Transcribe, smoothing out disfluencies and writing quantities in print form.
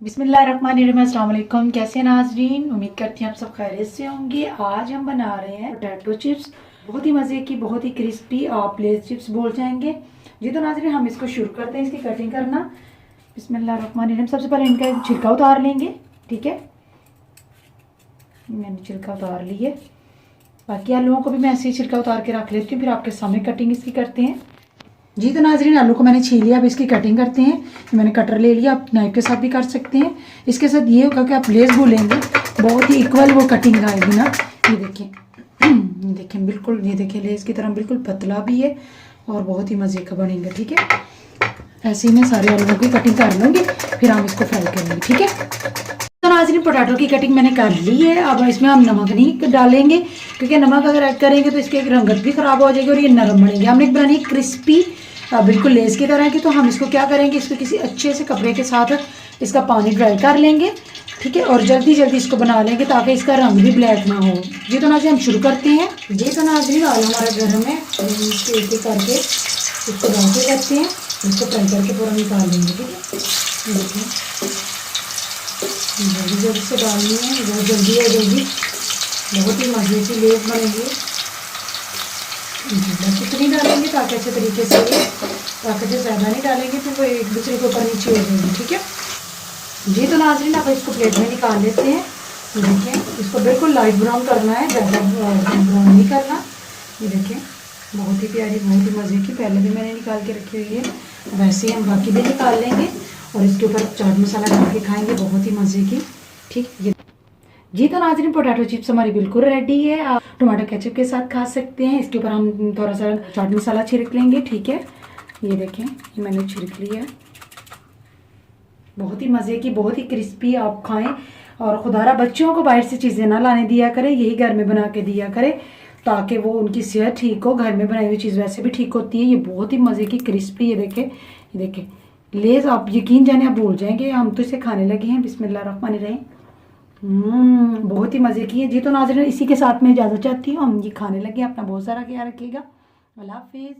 बिस्मिल्लाहिर्रहमानिर्रहीम। अस्सलाम वालेकुम। कैसे हैं नाज़रीन, उम्मीद करती हैं आप सब खैरियत से होंगे। आज हम बना रहे हैं पोटैटो चिप्स, बहुत ही मज़े की, बहुत ही क्रिस्पी, आप लेस चिप्स बोल जाएंगे जी। तो नाज़रीन हम इसको शुरू करते हैं इसकी कटिंग करना। बिस्मिल्लाहिर्रहमानिर्रहीम। सबसे पहले इनका छिलका उतार लेंगे, ठीक है। मैंने छिलका उतार लिए, बाकी आलूओं को भी मैं ऐसे ही छिलका उतार के रख लेती हूँ, फिर आपके सामने कटिंग इसकी करते हैं जी। तो नाज़रीन आलू को मैंने छील लिया, अब इसकी कटिंग करते हैं। मैंने कटर ले लिया, आप नाइफ के साथ भी कर सकते हैं। इसके साथ ये होगा कि आप लेस भूलेंगे, बहुत ही इक्वल वो कटिंग आएगी ना। ये देखिए, ये देखिए बिल्कुल, ये देखिए लेस की तरह बिल्कुल पतला भी है और बहुत ही मज़े का बनेगा, ठीक है। ऐसे ही मैं सारे आलूओं की कटिंग कर लूँगी, फिर हम इसको फ्राई करेंगे, ठीक है। तो नाज़रीन पोटैटो की कटिंग मैंने कर ली है। अब इसमें हम नमक नहीं डालेंगे, क्योंकि नमक अगर ऐड करेंगे तो इसकी रंगत भी ख़राब हो जाएगी और ये नरम बनेंगे। हमने बनानी है क्रिस्पी, बिल्कुल लेस की तरह की। तो हम इसको क्या करेंगे, इसको किसी अच्छे से कपड़े के साथ इसका पानी ड्राई कर लेंगे, ठीक है। और जल्दी जल्दी इसको बना लेंगे ताकि इसका रंग भी ब्लैक ना हो जी। तो नाज़रीन हम शुरू करते हैं जी। तो नाज़रीन आलू हमारे घर में एक करके इसको डालते रहते हैं, इसको फ्राई करके पूरा निकाल लेंगे, ठीक है। देखिए जल्दी जल्दी से डालनी है, बहुत जल्दी हो जाएगी, बहुत ही मज़े की लेस बनेगी। बस इतनी डालेंगे ताकि अच्छे तरीके से, ताकि जो ज़्यादा नहीं डालेंगे फिर वो एक दूसरे के ऊपर नीचे हो जाएगी, ठीक है जी। तो नाज़रीन आप इसको प्लेट में निकाल लेते हैं। देखिए इसको बिल्कुल लाइट ब्राउन करना है, ज़्यादा ब्राउन नहीं करना। ये देखें बहुत ही प्यारी, बहुत ही मज़े की, पहले भी मैंने निकाल के रखी हुई है, वैसे ही हम बाकी भी निकाल लेंगे और इसके ऊपर चाट मसाला डाल के खाएंगे, बहुत ही मज़े की, ठीक ये जी। तो नाज़रीन पोटैटो चिप्स हमारी बिल्कुल रेडी है, आप टमाटो केचप के साथ खा सकते हैं। इसके ऊपर हम थोड़ा सा चाट मसाला छिड़क लेंगे, ठीक है। ये देखें ये मैंने छिड़क लिया, बहुत ही मज़े की, बहुत ही क्रिस्पी, आप खाएं। और खुदारा बच्चों को बाहर से चीज़ें ना लाने दिया करें, यही घर में बना के दिया करें ताकि वो उनकी सेहत ठीक हो। घर में बनाई हुई चीज़ वैसे भी ठीक होती है। ये बहुत ही मज़े की क्रिस्पी, ये देखें लेस, आप यकीन जाने आप भूल जाएंगे, हम तो इसे खाने लगे हैं। बिस्मिल्लाहिर्रहमानिर्रहीम। बहुत ही मज़े की है जी। तो नाज़रीन इसी के साथ मैं इजाज़त चाहती हूँ, हम ये खाने लगे। अपना बहुत सारा ख्याल रखिएगा। अल्लाह हाफिज़।